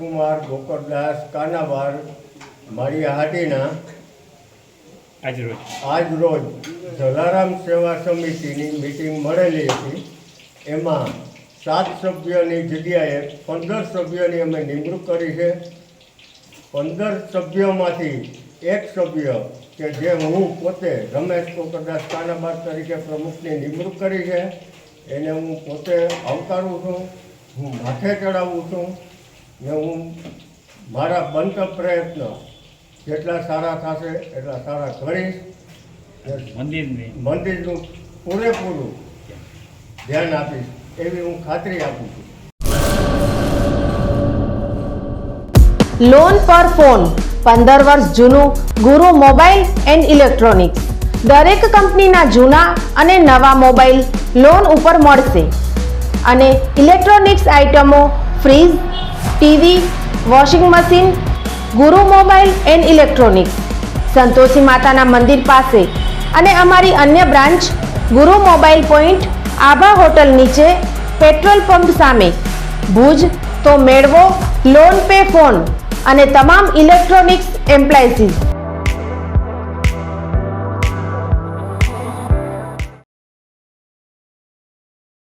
કુમાર ગોકળદાસ કાનાવાર માળિયા હાટીના આજ રોજ જલારામ સેવા સમિતિની મિટિંગ મળેલી હતી। એમાં 7 સભ્યોની જગ્યાએ 15 સભ્યોની અમે નિમણૂક કરી છે। 15 સભ્યોમાંથી એક સભ્ય કે જે હું પોતે રમેશ ગોકળદાસ કાનાબાર તરીકે પ્રમુખની નિમણૂક કરી છે એને હું પોતે આવકારું છું, હું માથે ચડાવું છું ને હું મારા બનતા પ્રયત્ન જેટલા સારા થશે એટલા સારા કરીશ। મંદિરનું પૂરેપૂરું ધ્યાન આપીશ એવી હું ખાતરી આપું છું। લોન પર ફોન 15 વર્ષ જૂનું ગુરુ મોબાઈલ એન્ડ ઇલેક્ટ્રોનિક્સ દરેક કંપનીના જૂના અને નવા મોબાઈલ લોન ઉપર મળશે અને ઇલેક્ટ્રોનિક્સ આઇટમો ફ્રીજ, ટીવી, વોશિંગ મશીન ગુરુ મોબાઈલ એન્ડ ઇલેક્ટ્રોનિક્સ સંતોષી માતાના મંદિર પાસે અને અમારી અન્ય બ્રાન્ચ ગુરુ મોબાઈલ પોઈન્ટ આભા હોટલ નીચે પેટ્રોલ પંપ સામે ભુજ। તો મેળવો લોન પે ફોન અને તમામ ઇલેક્ટ્રોનિક્સ એપ્લાયન્સીસ।